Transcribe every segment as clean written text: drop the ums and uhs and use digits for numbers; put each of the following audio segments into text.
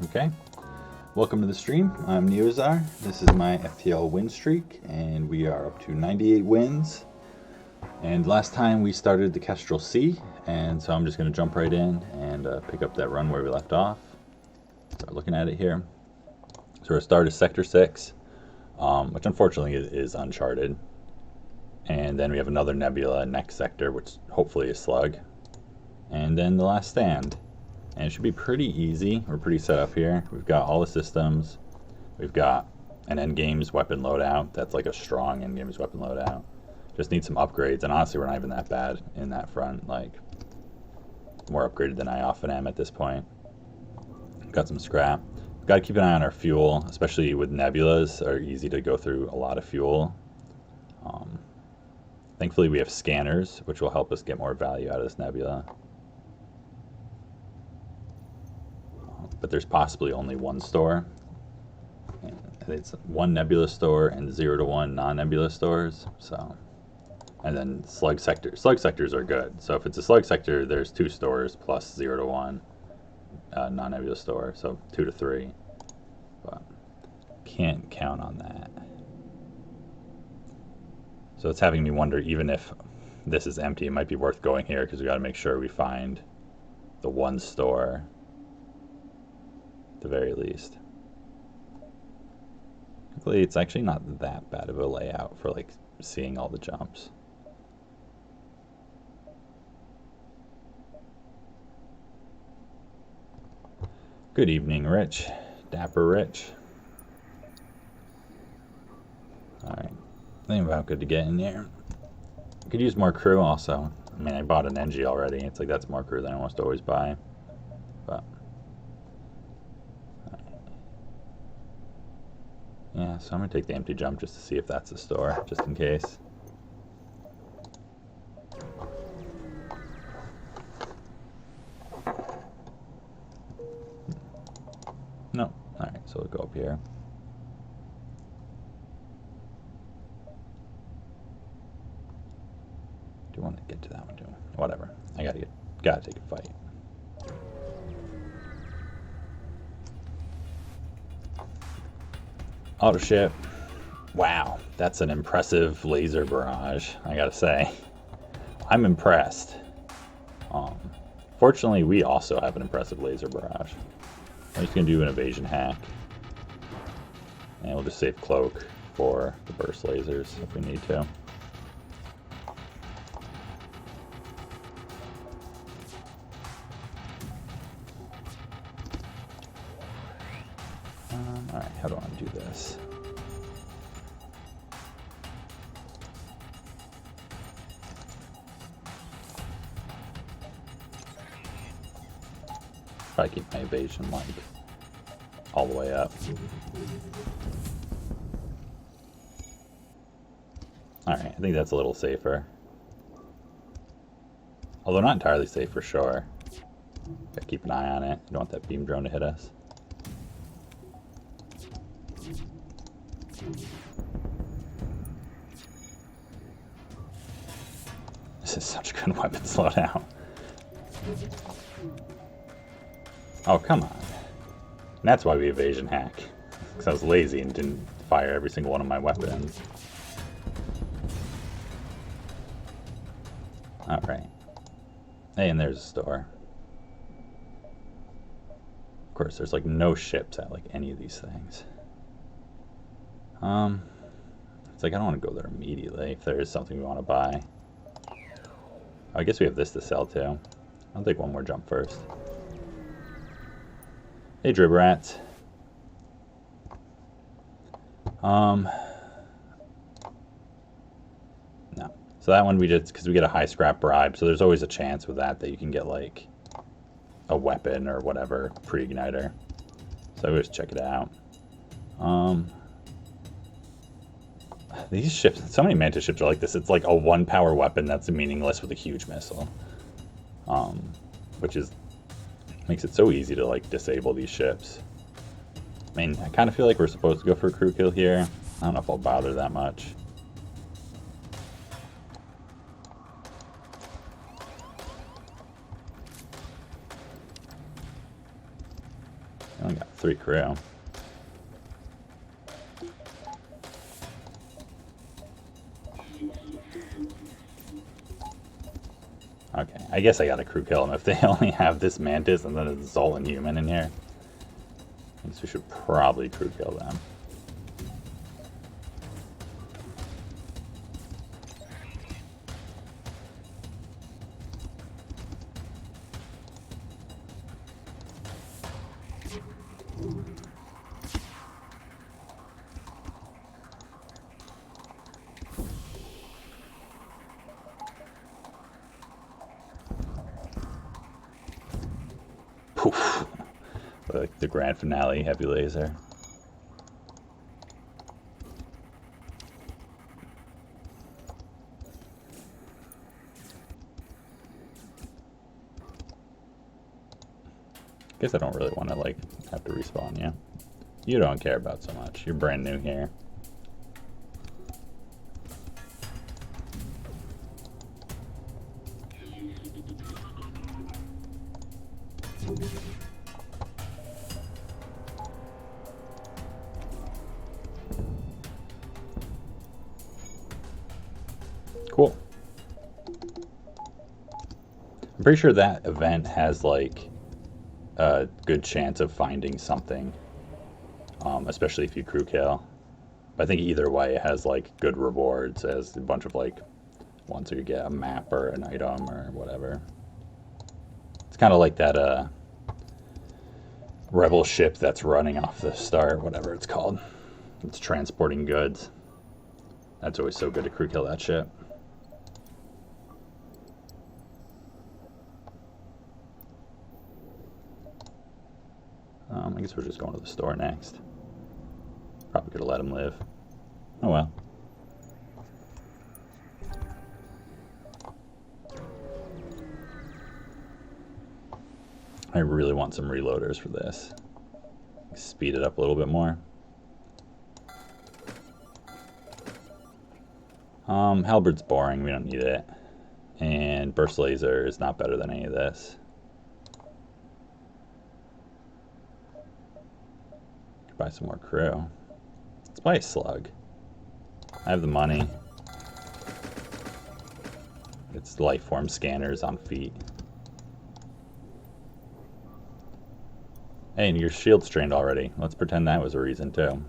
Okay, welcome to the stream. I'm Neozar. This is my FTL win streak, and we are up to 98 wins. And last time we started the Kestrel C, and so I'm just going to jump right in and pick up that run where we left off. Start looking at it here. So our start is Sector 6, which unfortunately is uncharted. And then we have another nebula next sector, which hopefully is Slug. And then the last stand. And it should be pretty easy. We're pretty set up here. We've got all the systems. We've got an endgames weapon loadout. That's like a strong endgames weapon loadout. Just need some upgrades. And honestly, we're not even that bad in that front. Like, more upgraded than I often am at this point. Got some scrap. Got to keep an eye on our fuel, especially with nebulas. Are easy to go through a lot of fuel. Thankfully, we have scanners, which will help us get more value out of this nebula. But there's possibly only one store. It's one nebula store and 0 to 1 non-nebula stores. So, and then slug sectors. Slug sectors are good. So if it's a slug sector, there's 2 stores plus 0 to 1 non-nebula store. So 2 to 3. But can't count on that. So it's having me wonder, even if this is empty, it might be worth going here because we got to make sure we find the one store at the very least. Luckily, it's actually not that bad of a layout for like seeing all the jumps. Good evening, Rich. Dapper Rich. Alright. I think I'm about good to get in here. Could use more crew also. I mean, I bought an NG already. It's like that's more crew than I almost always buy. But yeah, so I'm gonna take the empty jump just to see if that's the store, just in case. No. Alright, so we'll go up here. Do want to get to that one too. Whatever. I gotta take a fight. Auto ship. Wow, that's an impressive laser barrage, I gotta say. I'm impressed. Fortunately, we also have an impressive laser barrage. I'm just gonna do an evasion hack. And we'll just save cloak for the burst lasers if we need to. Alright, how do I want to do this? Probably keep my evasion like all the way up. Alright, I think that's a little safer. Although not entirely safe for sure. Gotta keep an eye on it. You don't want that beam drone to hit us. This is such a good weapon slowdown. Oh, come on. And that's why we evasion hack. Because I was lazy and didn't fire every single one of my weapons. Alright. Hey, and there's a store. Of course, there's like no ships at like any of these things. It's like I don't want to go there immediately if there is something we want to buy. I guess we have this to sell too. I'll take one more jump first. Hey, Drib Rats. No. So that one we just, because we get a high scrap bribe, so there's always a chance with that you can get like a weapon or whatever pre-igniter. So I always check it out. These ships, so many Mantis ships are like this. It's like a 1 power weapon that's meaningless with a huge missile. Which makes it so easy to like disable these ships. I mean, I kind of feel like we're supposed to go for a crew kill here. I don't know if I'll bother that much. I only got 3 crew. Okay, I guess I gotta crew kill them if they only have this Mantis and then a Zolan human in here. I guess we should probably crew kill them. Poof. Like the grand finale heavy laser. Guess I don't really want to like have to respawn you. You don't care about so much. You're brand new here. Cool. I'm pretty sure that event has like a good chance of finding something, especially if you crew kill. But I think either way it has like good rewards. It has a bunch of like ones where you get a map or an item or whatever. It's kind of like that rebel ship that's running off the star, whatever it's called. It's transporting goods. That's always so good to crew kill that ship. I guess we're just going to the store next. Probably could have let him live. Oh well. I really want some reloaders for this. Speed it up a little bit more. Halberd's boring, we don't need it. And burst laser is not better than any of this. Could buy some more crew. Let's buy a slug. I have the money. It's life form scanners on feet. Hey, and your shield's trained already. Let's pretend that was a reason too.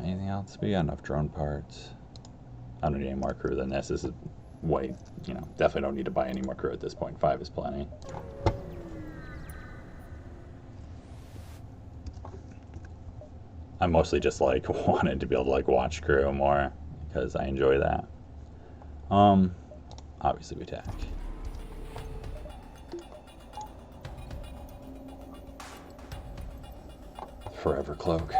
Anything else? We got enough drone parts. I don't need any more crew than this. This is way, you know, definitely don't need to buy any more crew at this point. 5 is plenty. I mostly just like wanted to be able to like watch crew more because I enjoy that. Obviously we attack. Forever cloak.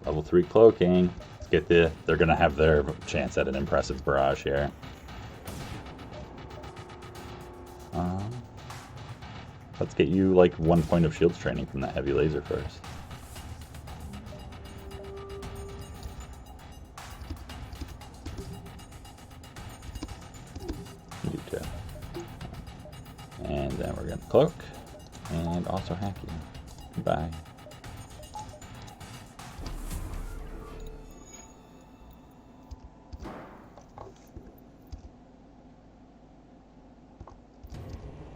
Level 3 cloaking. Let's get they're gonna have their chance at an impressive barrage here. Let's get you like 1 point of shields training from that heavy laser first. You too. And then we're gonna cloak and also hack you. Goodbye.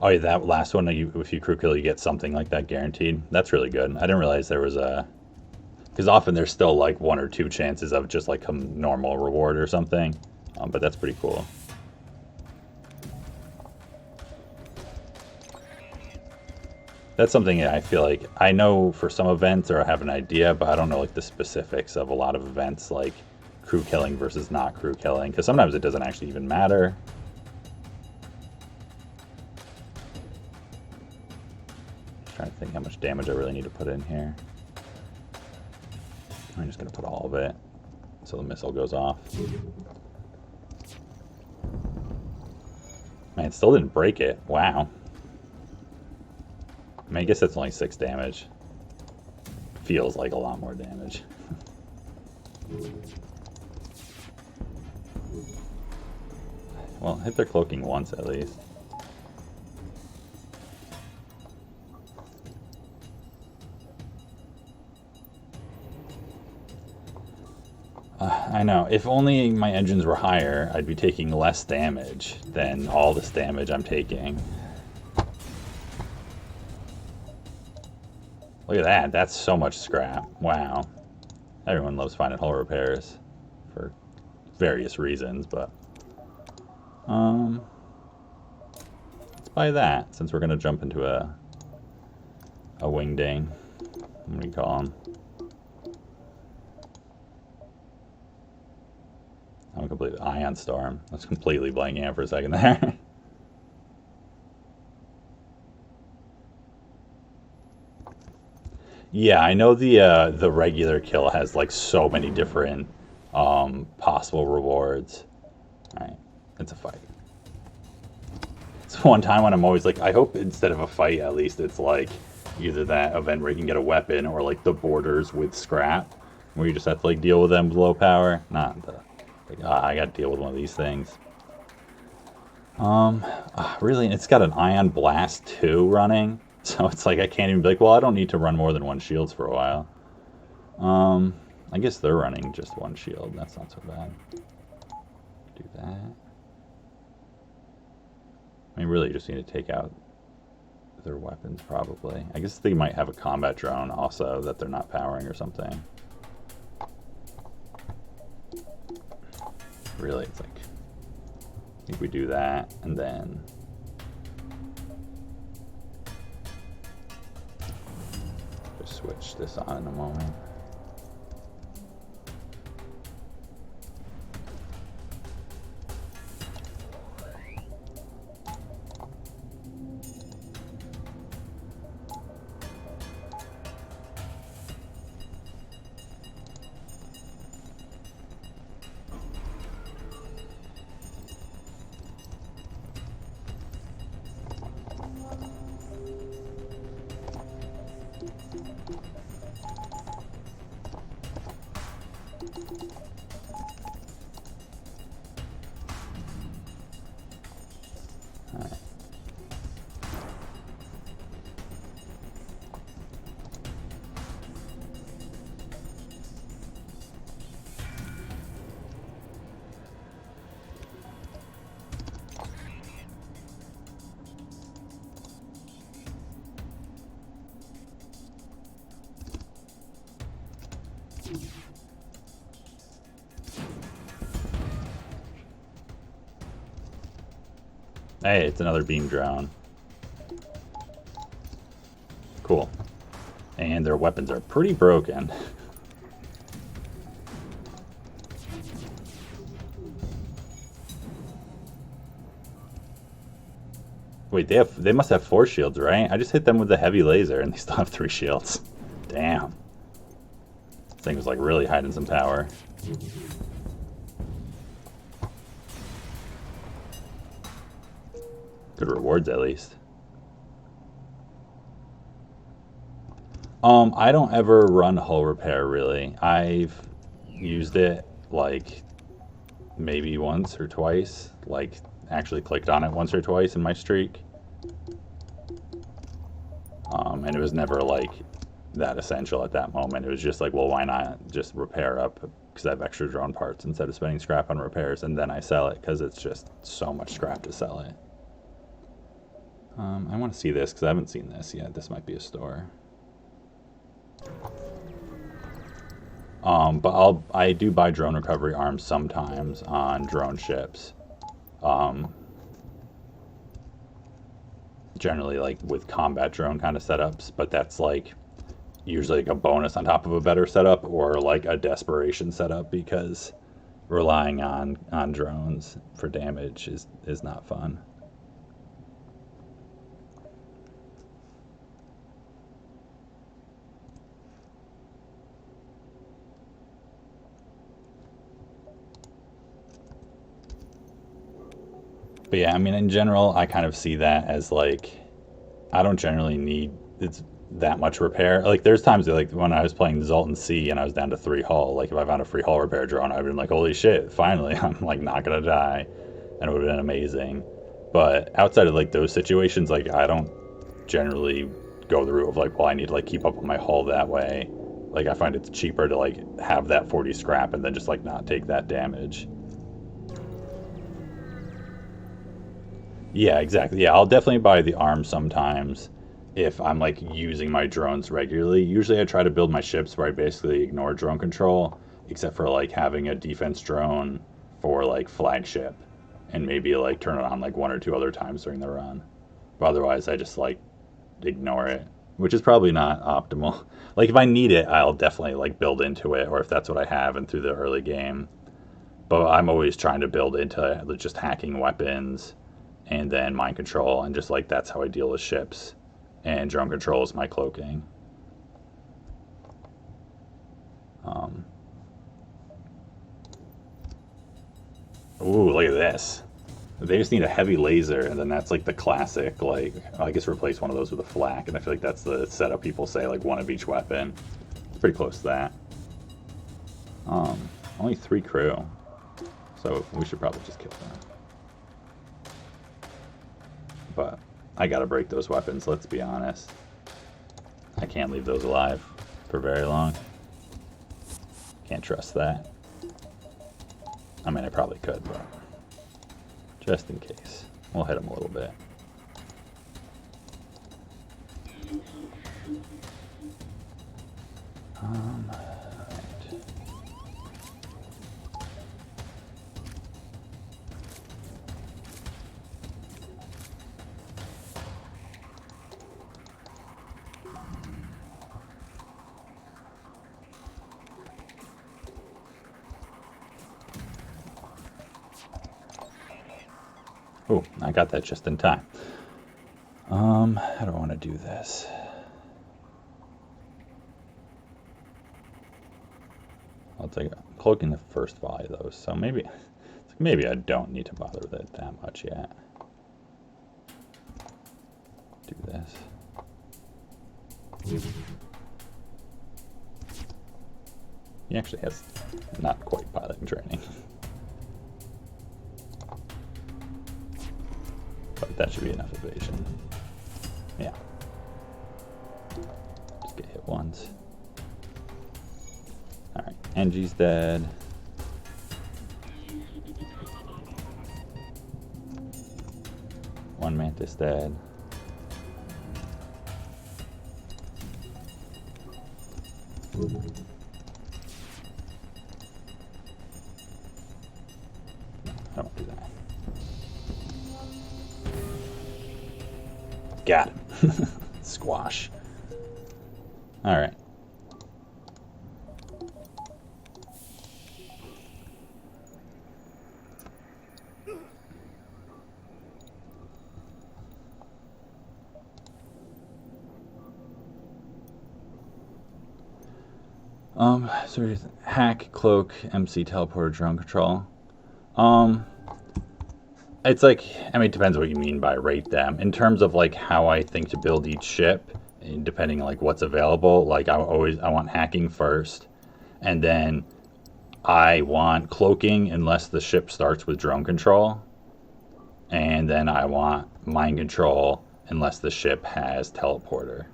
Oh yeah, that last one, if you crew kill, you get something like that guaranteed. That's really good. I didn't realize there was a... Because often there's still like 1 or 2 chances of just like a normal reward or something. But that's pretty cool. That's something I feel like I know for some events, or I have an idea, but I don't know like the specifics of a lot of events, like crew killing versus not crew killing. Because sometimes it doesn't actually even matter. Trying to think how much damage I really need to put in here. I'm just going to put all of it so the missile goes off. Man, it still didn't break it. Wow. I mean, I guess that's only 6 damage. feels like a lot more damage. Well, hit their cloaking once at least. I know. If only my engines were higher, I'd be taking less damage than all this damage I'm taking. Look at that. That's so much scrap. Wow. Everyone loves finding hull repairs for various reasons, but let's buy that since we're gonna jump into a wingding. What do you call them? I'm completely ion storm. I was completely blanking out for a second there. Yeah, I know the regular kill has like so many different possible rewards. All right, it's a fight. It's one time when I'm always like, I hope instead of a fight, at least it's like either that event where you can get a weapon or like the borders with scrap, where you just have to like deal with them with low power. Not the like, I got to deal with one of these things. Really, it's got an Ion Blast 2 running, so it's like I can't even be like, well, I don't need to run more than one shields for a while. I guess they're running just one shield. That's not so bad. Do that. I mean, really, you just need to take out their weapons, probably. I guess they might have a combat drone also that they're not powering or something. Really, it's like, I think we do that, and then just switch this on in a moment. Hey, it's another beam drone. Cool. And their weapons are pretty broken. Wait, they must have 4 shields, right? I just hit them with the heavy laser and they still have 3 shields. Damn. This thing was like really hiding some power. Good rewards, at least. I don't ever run hull repair, really. I've used it, like, maybe once or twice. Like, actually clicked on it once or twice in my streak. And it was never, like, that essential at that moment. It was just like, well, why not just repair up, because I have extra drone parts instead of spending scrap on repairs, and then I sell it, because it's just so much scrap to sell it. I want to see this because I haven't seen this yet. This might be a store. But I do buy drone recovery arms sometimes on drone ships. Generally like with combat drone kind of setups, but that's like usually like a bonus on top of a better setup or like a desperation setup, because relying on drones for damage is not fun. But yeah, I mean, in general, I kind of see that as like, I don't generally need, it's that much repair. Like there's times that, like when I was playing Zoltan Sea and I was down to 3 hull, like if I found a free hull repair drone, I'd been like, holy shit, finally I'm like not gonna die, and it would have been amazing. But outside of like those situations, like I don't generally go the route of like, well, I need to like keep up with my hull that way. Like I find it's cheaper to like have that 40 scrap and then just like not take that damage. Yeah, exactly. Yeah, I'll definitely buy the arm sometimes if I'm like using my drones regularly. Usually I try to build my ships where I basically ignore drone control, except for like having a defense drone for like flagship and maybe like turn it on like one or two other times during the run. But otherwise I just like ignore it, which is probably not optimal. Like if I need it, I'll definitely like build into it, or if that's what I have and through the early game. But I'm always trying to build into just hacking weapons and then mind control, and just like that's how I deal with ships. And drone control is my cloaking. Um, Ooh, look at this. They just need a heavy laser, and then that's like the classic, like, I guess replace one of those with a flak, and I feel like that's the setup people say, like one of each weapon. It's pretty close to that. Only 3 crew, so we should probably just kill them. But I gotta break those weapons, let's be honest. I can't leave those alive for very long. Can't trust that. I mean, I probably could, but just in case. We'll hit them a little bit. Right. Oh, I got that just in time. How do I want to do this? I'll take cloaking the first volley of those, so maybe I don't need to bother with it that much yet. Do this. He actually has not quite piloting training. But that should be enough evasion. Yeah. Just get hit once. Alright, Angie's dead. One Mantis dead. No, I won't do that. Got him. Squash. Alright. So hack, cloak, MC, teleporter, drone control. It's like, I mean, it depends what you mean by rate them. In terms of like how I think to build each ship, and depending like what's available, like I want hacking first, and then I want cloaking unless the ship starts with drone control, and then I want mind control unless the ship has teleporter.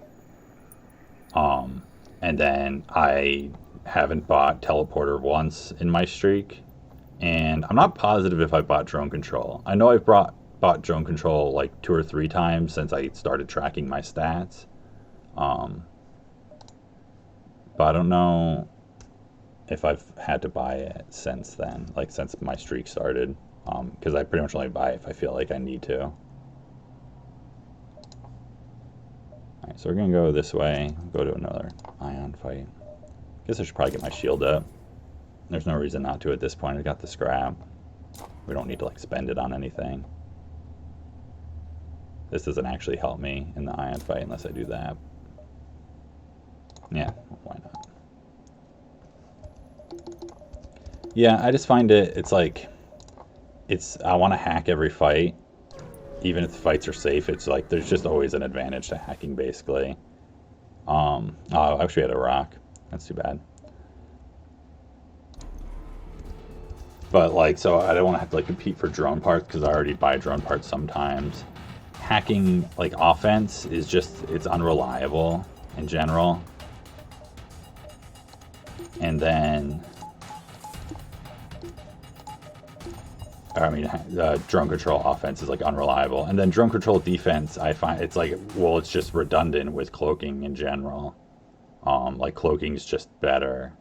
And then I haven't bought teleporter once in my streak, and I'm not positive if I bought drone control. I know I've bought drone control like 2 or 3 times since I started tracking my stats, but I don't know if I've had to buy it since then, like since my streak started, because I pretty much only buy it if I feel like I need to. Alright, so we're gonna go this way, go to another ion fight. Guess I should probably get my shield up. There's no reason not to at this point. I got the scrap. We don't need to like spend it on anything. This doesn't actually help me in the ion fight unless I do that. Yeah, why not? Yeah, I just find it's like, I want to hack every fight. Even if the fights are safe, it's like there's just always an advantage to hacking basically. Oh, I wish we had a rock. That's too bad. But like, so I don't want to have to like compete for drone parts because I already buy drone parts sometimes. Hacking like offense is just, it's unreliable in general. And then, I mean, drone control offense is like unreliable. And then drone control defense, I find it's like, well, it's just redundant with cloaking in general. Like cloaking is just better.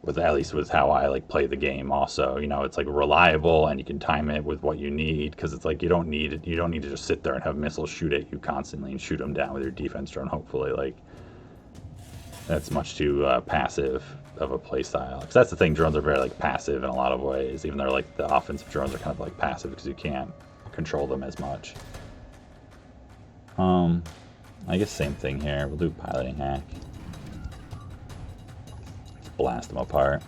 With at least with how I like play the game also, you know, it's like reliable and you can time it with what you need because it's like you don't need to just sit there and have missiles shoot at you constantly and shoot them down with your defense drone. Hopefully, like that's much too passive of a play style. Because that's the thing, drones are very like passive in a lot of ways. Even though like the offensive drones are kind of like passive because you can't control them as much. I guess same thing here. We'll do piloting hack. Blast them apart.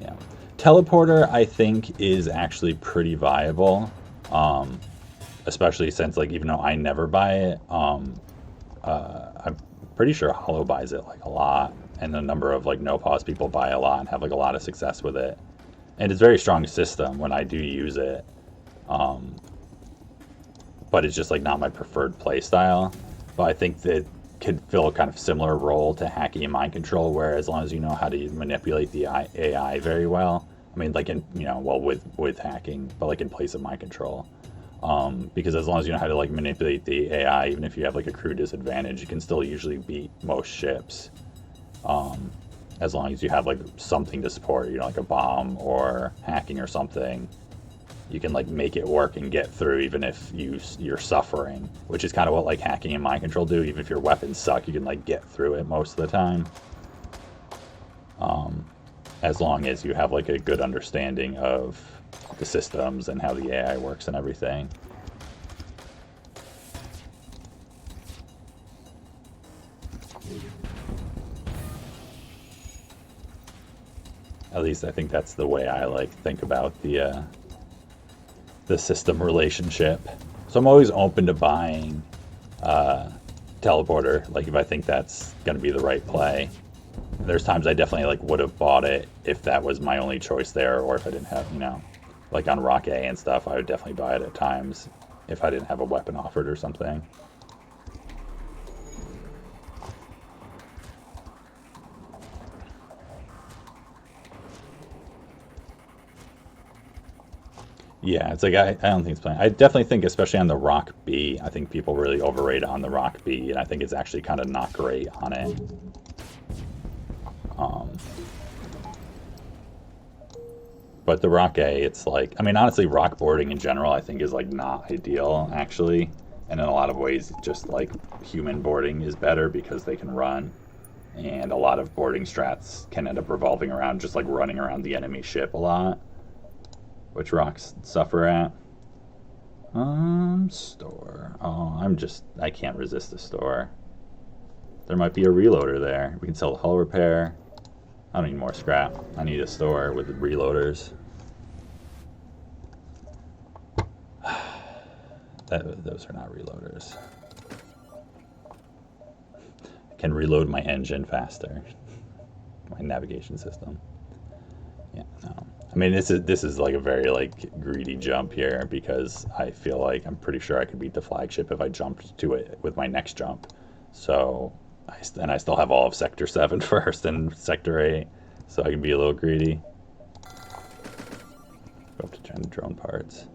Yeah, teleporter I think is actually pretty viable, especially since like even though I never buy it, I'm pretty sure Hollow buys it like a lot, and the number of like no pause people buy a lot and have like a lot of success with it, and it's a very strong system when I do use it, but it's just like not my preferred play style. But I think that could fill a kind of similar role to hacking and mind control, where as long as you know how to manipulate the AI very well, I mean, like in, you know, well, with hacking, but like in place of mind control, because as long as you know how to like manipulate the AI, even if you have like a crew disadvantage, you can still usually beat most ships, as long as you have like something to support, you know, like a bomb or hacking or something. You can like make it work and get through even if you're suffering, which is kind of what like hacking and mind control do. Even if your weapons suck, you can like get through it most of the time, as long as you have like a good understanding of the systems and how the AI works and everything. At least I think that's the way I like think about the system relationship. So I'm always open to buying teleporter, like if I think that's going to be the right play. There's times I definitely like would have bought it if that was my only choice there, or if I didn't have, you know, like on Rock A and stuff, I would definitely buy it at times if I didn't have a weapon offered or something. Yeah, it's like I don't think it's playing. I definitely think, especially on the Rock B, I think people really overrate on the Rock B, and I think it's actually kind of not great on it. But the Rock A, it's like, I mean, honestly, rock boarding in general, I think is like not ideal actually, and in a lot of ways, just like human boarding is better because they can run, and a lot of boarding strats can end up revolving around just like running around the enemy ship a lot, which rocks suffer at. Store. Oh, I can't resist the store. There might be a reloader there. We can sell the hull repair. I don't need more scrap. I need a store with reloaders. Those are not reloaders. I can reload my engine faster. My navigation system. Yeah, no. I mean, this is like a very like greedy jump here because I feel like I'm pretty sure I could beat the flagship if I jumped to it with my next jump. So, I still have all of Sector 7 first and Sector 8, so I can be a little greedy. Go up to 10 drone parts.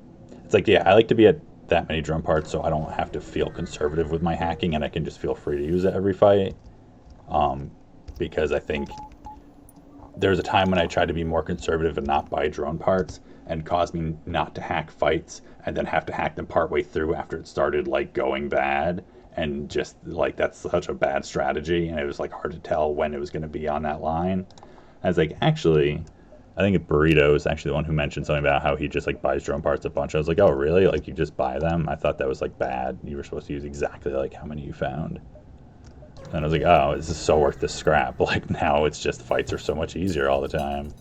It's like, yeah, I like to be at that many drone parts so I don't have to feel conservative with my hacking and I can just feel free to use it every fight. Because I think there's a time when I tried to be more conservative and not buy drone parts and caused me not to hack fights and then have to hack them partway through after it started like going bad, and just like that's such a bad strategy, and it was like hard to tell when it was going to be on that line. I was like, actually, I think Burrito is actually the one who mentioned something about how he just like buys drone parts a bunch. I was like, oh really? Like you just buy them? I thought that was like bad. You were supposed to use exactly like how many you found. And I was like, oh, this is so worth the scrap. Like now it's just fights are so much easier all the time.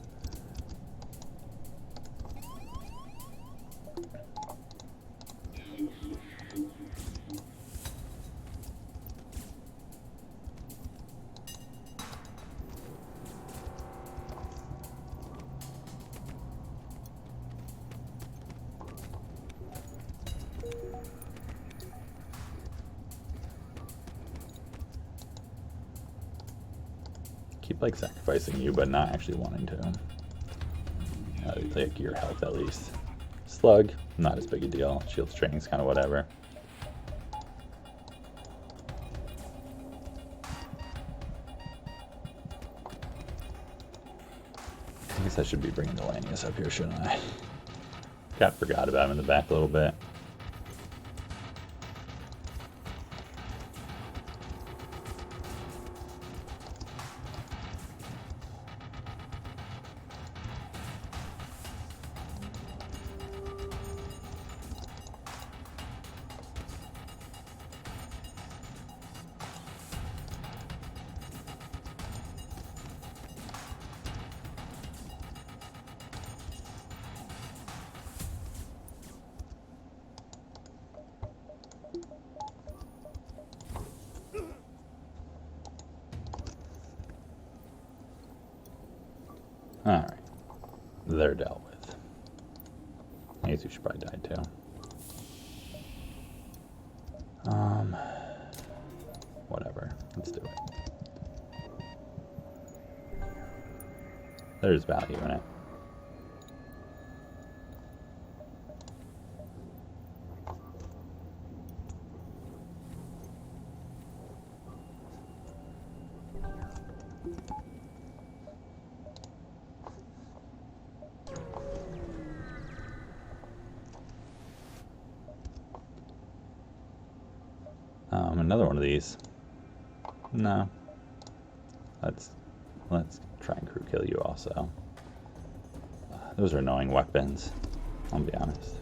keep like sacrificing you, but not actually wanting to. Like your health at least. Slug, not as big a deal. Shield training's kind of whatever. I guess I should be bringing the Lanius up here, shouldn't I? Forgot about him in the back a little bit. Alright. They're dealt with. I guess you should probably die too. Whatever. Let's do it. There's value in it. Another one of these. No. Let's try and crew kill you also. Those are annoying weapons, I'll be honest.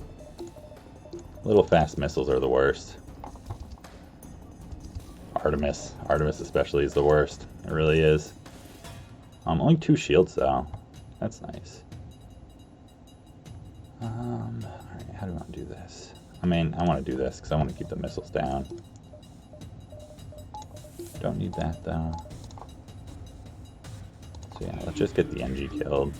Little fast missiles are the worst. Artemis especially is the worst. It really is. Only 2 shields though. That's nice. Alright, how do I want to do this? I mean, I want to do this because I want to keep the missiles down. Don't need that though. So yeah, let's just get the NG killed.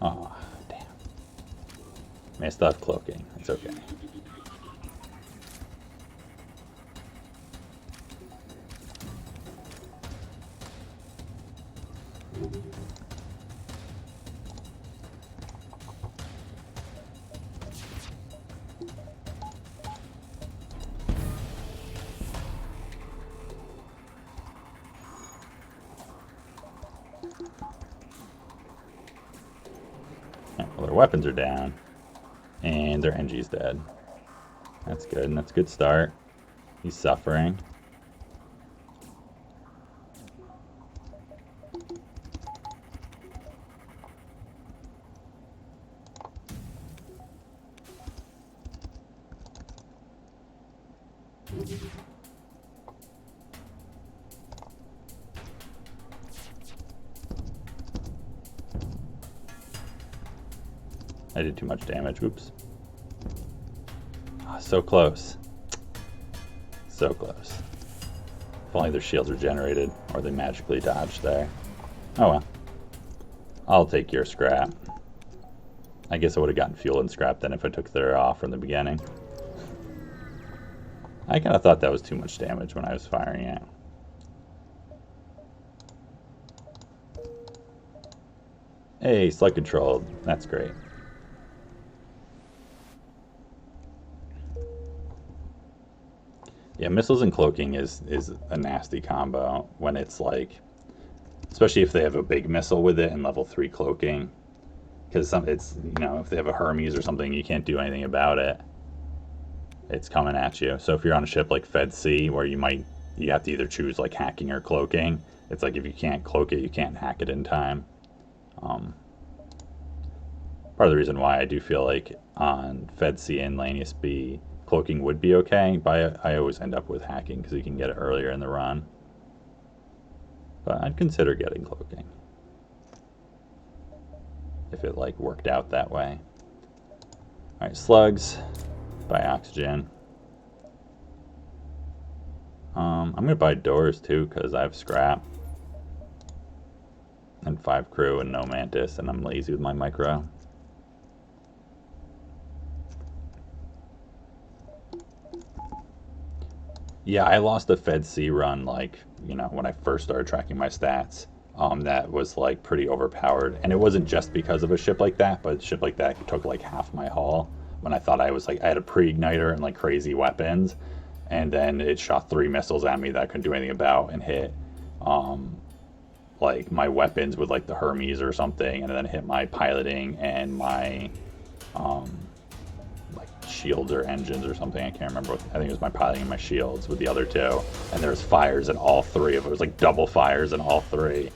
Oh, damn. May still have cloaking. It's okay. Well, their weapons are down, and their NG's dead. That's good, and that's a good start. He's suffering. I did too much damage. Oops. Oh, so close. So close. If only their shields regenerated, or they magically dodged there. Oh well. I'll take your scrap. I guess I would have gotten fuel and scrap then if I took their off from the beginning. I kind of thought that was too much damage when I was firing it. Hey, slug controlled. That's great. Yeah, missiles and cloaking is a nasty combo when it's like, especially if they have a big missile with it and level 3 cloaking, because it's, you know, if they have a Hermes or something, you can't do anything about it. It's coming at you. So if you're on a ship like Fed C, where you have to either choose like hacking or cloaking. It's like if you can't cloak it, you can't hack it in time. Part of the reason why I do feel like on Fed C and Lanius B, cloaking would be okay, but I always end up with hacking because you can get it earlier in the run. But I'd consider getting cloaking if it like worked out that way. Alright, slugs, buy oxygen. I'm gonna buy doors too because I have scrap and 5 crew and no mantis, and I'm lazy with my micro. Yeah, I lost a Fed C run, like, you know, when I first started tracking my stats. That was like pretty overpowered, and it wasn't just because of a ship like that, but a ship like that took like half my haul when I thought I was like I had a pre-igniter and like crazy weapons, and then it shot 3 missiles at me that I couldn't do anything about and hit like my weapons with like the Hermes or something, and then hit my piloting and my like shields or engines or something. I can't remember. I think it was my piloting and my shields with the other 2, and there was fires in all 3 of it. It was like double fires in all 3.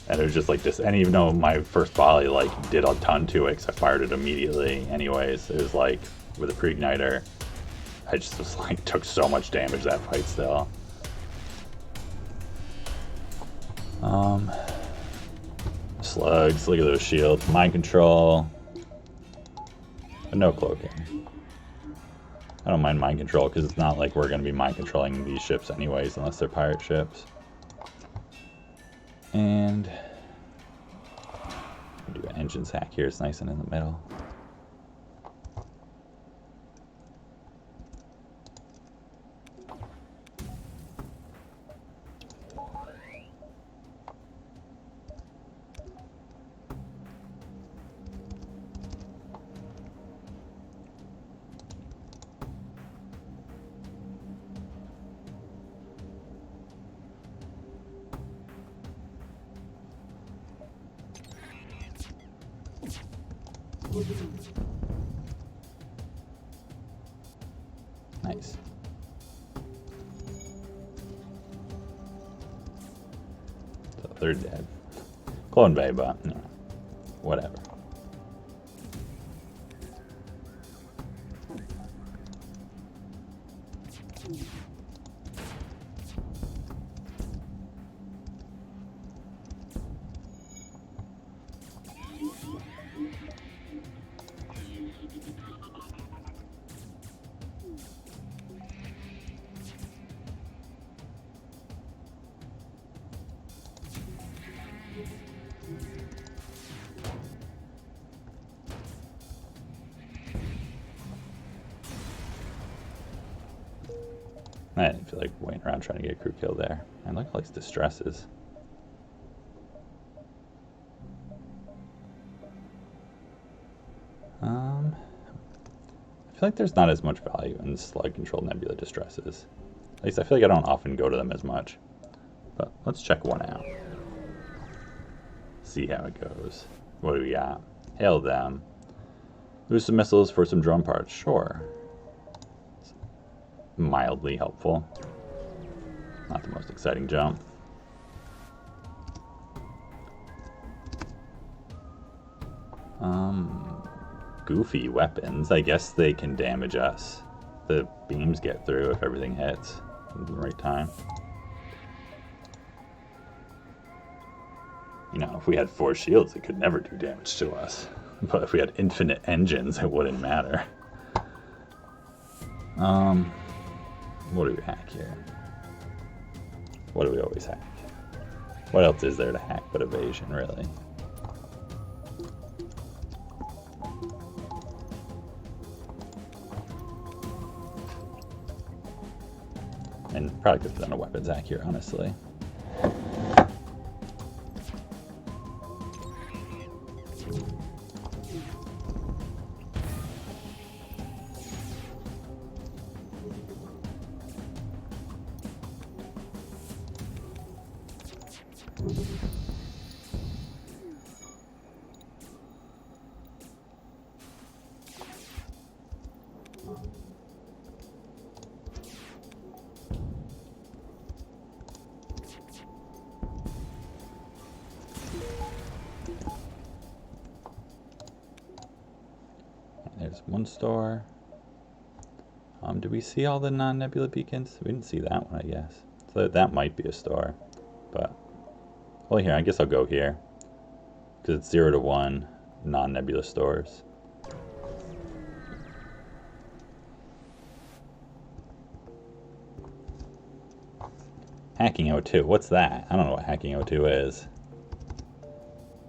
And it was just like this, and even though my first volley like did a ton to it because I fired it immediately anyways, it was like with a pre-igniter, I just was like took so much damage that fight still. Slugs, look at those shields. Mind control. But no cloaking. I don't mind mind control because it's not like we're going to be mind controlling these ships anyways unless they're pirate ships. And do an engines hack here. It's nice and in the middle. Nice. So they're dead. Clone Bay, but no, whatever. I didn't feel like waiting around trying to get a crew kill there. And look at all these distresses. I feel like there's not as much value in slug control nebula distresses. At least I feel like I don't often go to them as much. But let's check one out. See how it goes. What do we got? Hail them. Lose some missiles for some drone parts. Sure. It's mildly helpful. Not the most exciting jump. Goofy weapons. I guess they can damage us. The beams get through if everything hits at the right time. You know, if we had 4 shields, it could never do damage to us. But if we had infinite engines, it wouldn't matter. What do we hack here? What do we always hack? What else is there to hack but evasion, really? And probably could have done a weapons hack here, honestly. There's one store. Do we see all the non-nebula beacons? We didn't see that one, I guess. So that might be a store. But, well, here, I guess I'll go here. Because it's 0 to 1 non-nebula stores. Hacking O2. What's that? I don't know what hacking O2 is.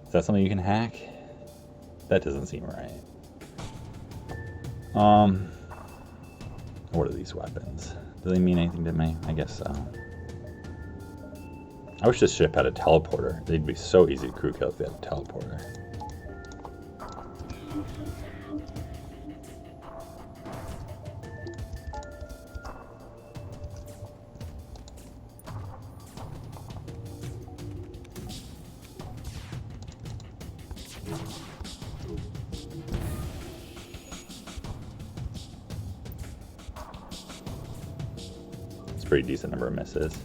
Is that something you can hack? That doesn't seem right. What are these weapons? Do they mean anything to me? I guess so. I wish this ship had a teleporter. They'd be so easy to crew kill if they had a teleporter. It's a pretty decent number of misses.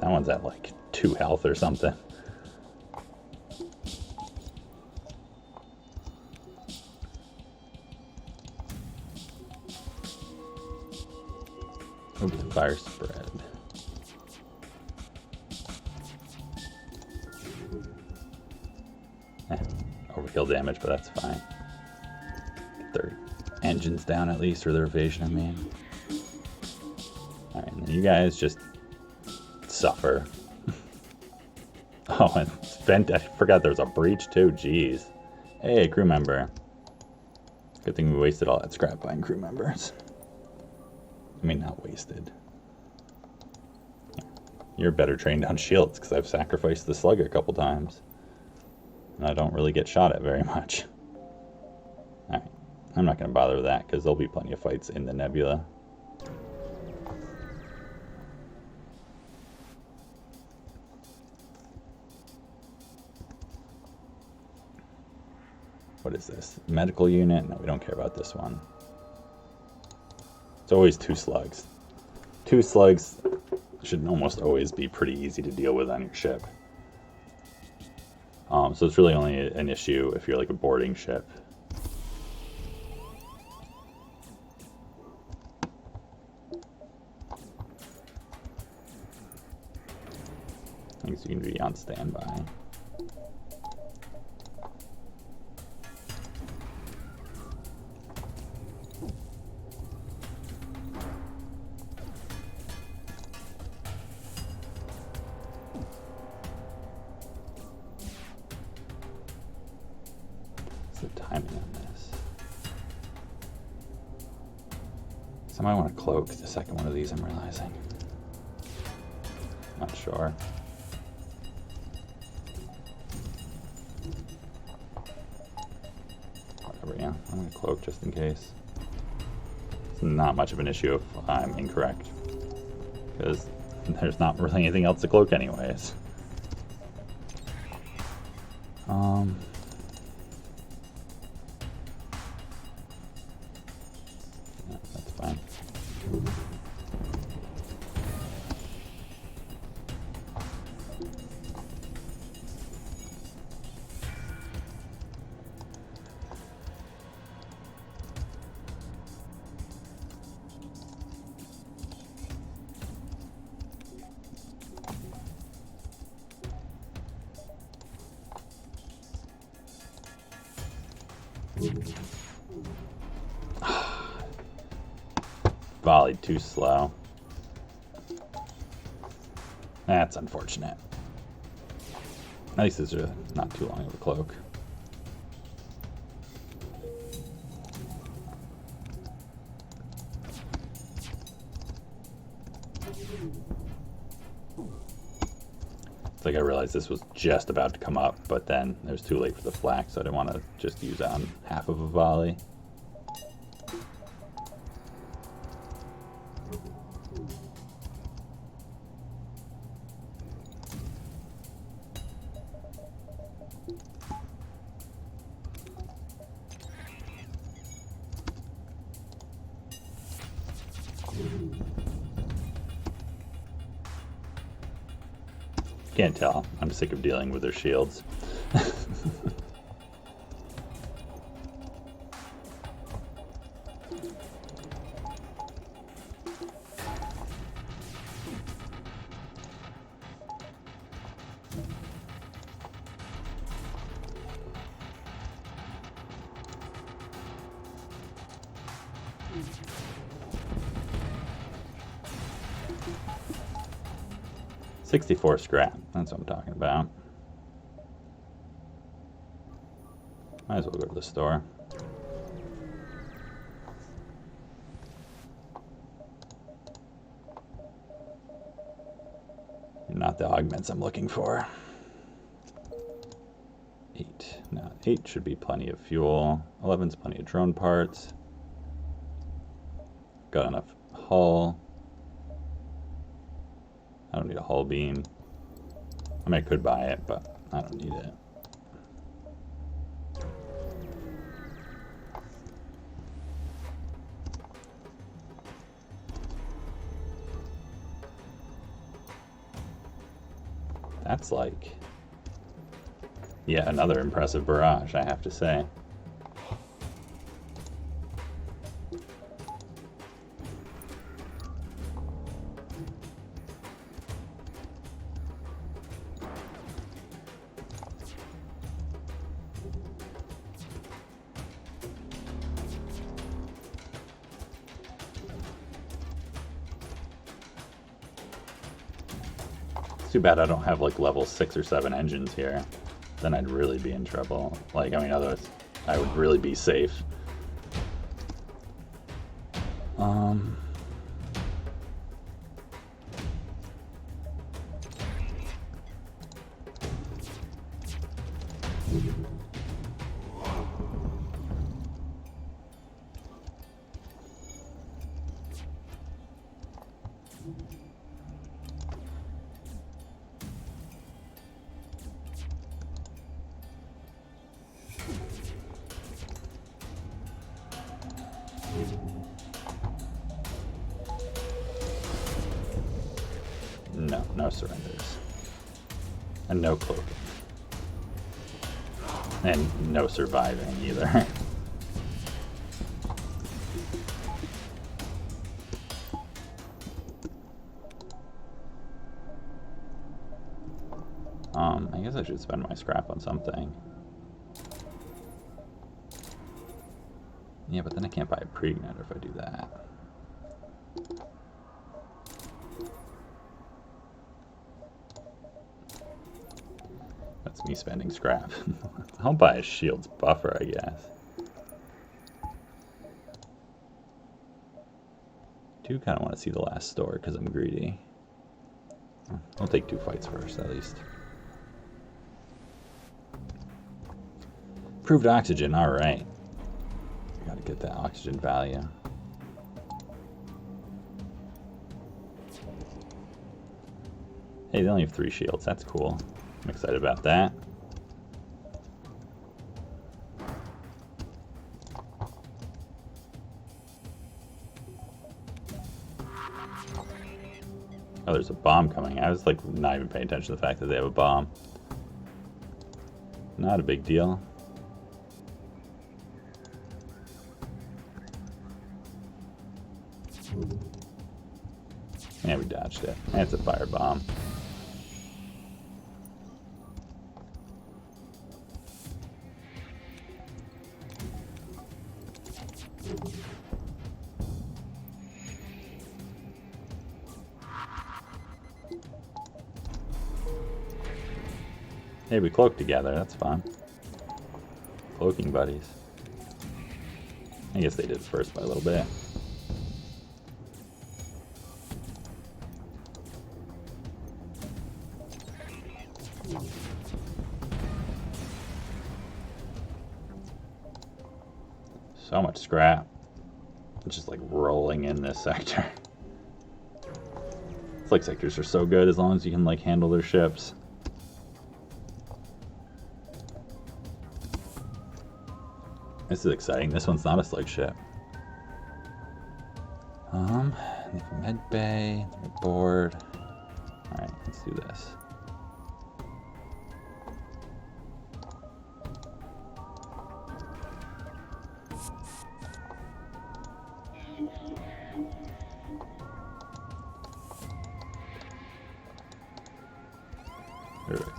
That one's at like 2 health or something. Oops, fire spread. Overkill damage, but that's fine. Get their engines down at least, or their evasion, I mean. Alright, and then you guys just suffer. Oh, and vent. I forgot there was a breach too. Jeez. Hey, crew member. Good thing we wasted all that scrap buying crew members. I mean, not wasted. You're better trained on shields because I've sacrificed the slug a couple times. And I don't really get shot at very much. Alright. I'm not going to bother with that because there'll be plenty of fights in the nebula. What is this? Medical unit? No, we don't care about this one. It's always 2 slugs. 2 slugs should almost always be pretty easy to deal with on your ship. So it's really only an issue if you're like a boarding ship. Things you can be on standby. The timing on this. So I might want to cloak the second one of these, I'm realizing. Not sure. Whatever, yeah. I'm going to cloak just in case. It's not much of an issue if I'm incorrect. Because there's not really anything else to cloak anyways. That's fine. Volleyed too slow. That's unfortunate. At least this is not too long of a cloak. It's like I realized this was just about to come up, but then it was too late for the flak, so I didn't want to just use it on half of a volley. Can't tell. I'm sick of dealing with their shields. $64 scrap. That's what I'm talking about. Might as well go to the store. Not the augments I'm looking for. 8. No, 8 should be plenty of fuel. 11's plenty of drone parts. Got enough hull. I don't need a hull beam. I mean, I could buy it, but I don't need it. That's like, yeah, another impressive barrage, I have to say. Too bad I don't have like level 6 or 7 engines here. Then I'd really be in trouble. Like, I mean, otherwise I would really be safe. No, no surrenders. And no cloaking. And no surviving either. I guess I should spend my scrap on something. Yeah, but then I can't buy a pre-igniter if I do that. That's me spending scrap. I'll buy a shield's buffer, I guess. Do kind of want to see the last store because I'm greedy. I'll take 2 fights first, at least. Improved oxygen, alright. Gotta get that oxygen value. Hey, they only have 3 shields, that's cool. I'm excited about that. Oh, there's a bomb coming. I was like not even paying attention to the fact that they have a bomb. Not a big deal. Yeah, we dodged it. That's a firebomb. Hey, we cloaked together. That's fun. Cloaking buddies. I guess they did first by a little bit. So much scrap. It's just like rolling in this sector. It's like sectors are so good as long as you can like handle their ships. This is exciting. This one's not a slug ship. Med bay, board. Alright, let's do this.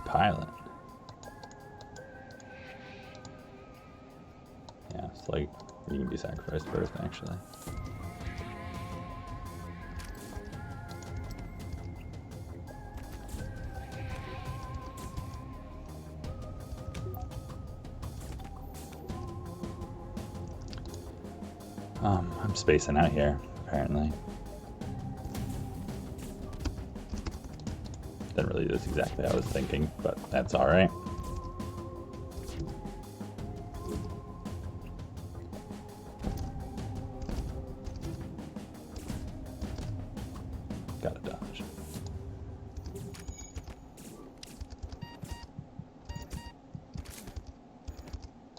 Pilot. Yeah, it's like you can be sacrificed first, actually. I'm spacing out here, apparently. Didn't really do this exactly how I was thinking, but that's alright. Gotta dodge.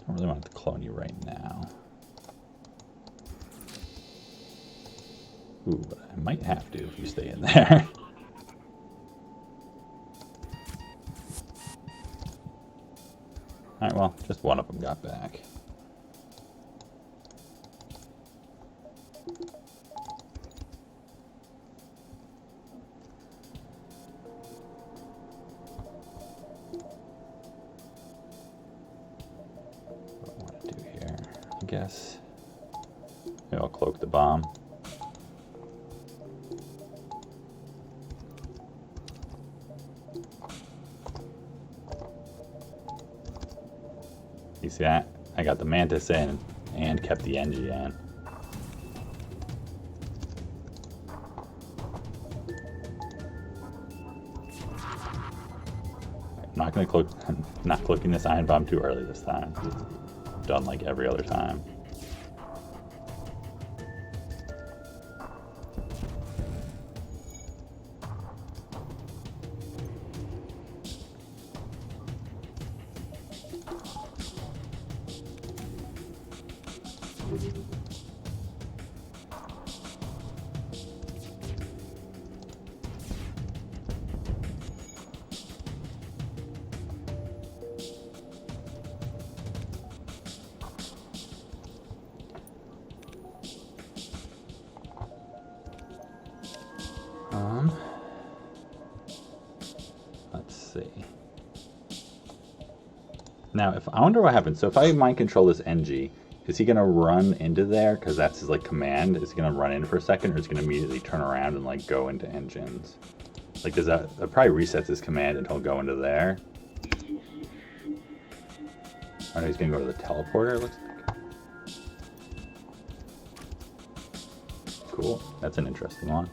Don't really want to clone you right now. Ooh, but I might have to if you stay in there. Alright, well, just one of them got back. What I want to do here, I guess. Maybe I'll cloak the bomb. You see that? I got the Mantis in and kept the NG in. I'm not cloaking this ion bomb too early this time. It's done like every other time. Let's see. Now, I wonder what happens. So if I mind control this NG, is he gonna run into there? Because that's his like command. Is he gonna run in for a second, or is he gonna immediately turn around and like go into engines? Like, does that probably resets his command and he'll go into there? Oh, he's gonna go to the teleporter. It looks like. Cool. That's an interesting one.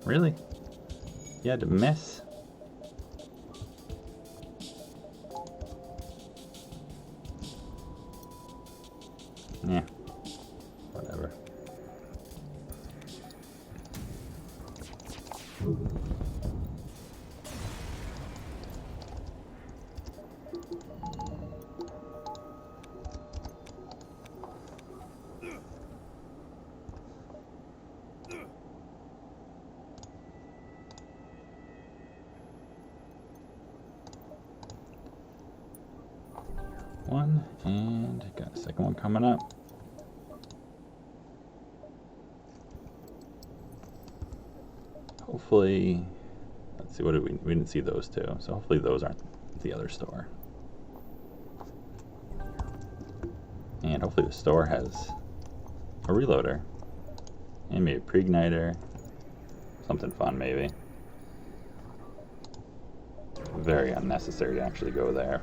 Really? You had to miss? Yeah. Whatever. One, and got a second one coming up. Hopefully, let's see, what did we didn't see those two, so hopefully those aren't the other store. And hopefully the store has a reloader, and maybe a pre-igniter, something fun maybe. Very unnecessary to actually go there.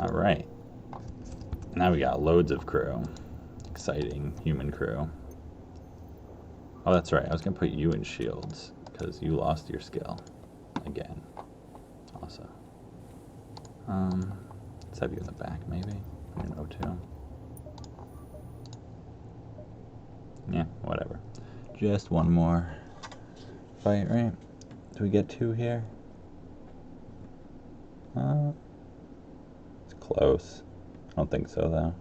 Alright, now we got loads of crew. Exciting human crew. Oh, that's right, I was going to put you in shields, because you lost your skill. Again. Awesome. Let's have you in the back, maybe? You're an O2. Yeah, whatever. Just one more fight, right? Do we get two here? Close. I don't think so, though.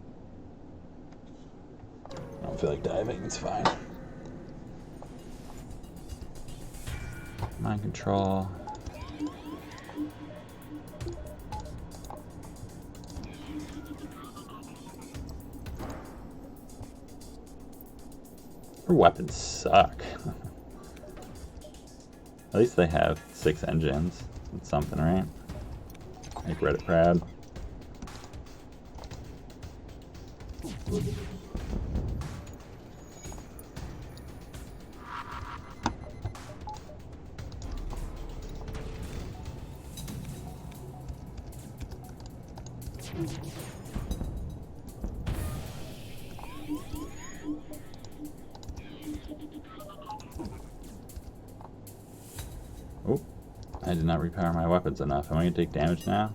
I don't feel like diving. It's fine. Mind control. Her weapons suck. At least they have 6 engines. That's something, right? Make Reddit proud. Oh, I did not repower my weapons enough. Am I going to take damage now?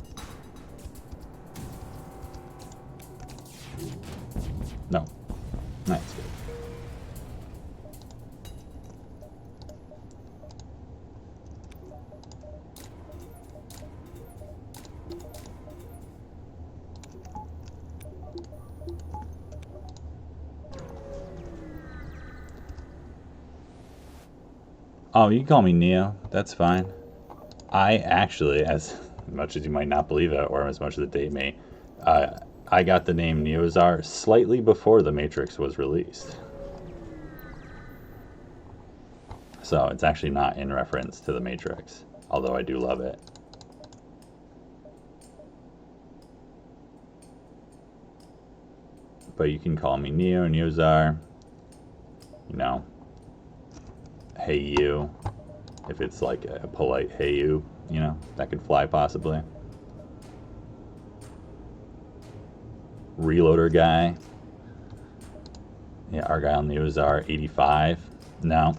No. That's good. Oh, you can call me Neo. That's fine. I actually, as much as you might not believe it, or as much as it date me, I got the name Neozar slightly before The Matrix was released. So it's actually not in reference to The Matrix, although I do love it. But you can call me Neo, Neozar, you know, hey you, if it's like a polite hey you know, that could fly possibly. Reloader guy. Yeah, Argyle Neozar, 85. No,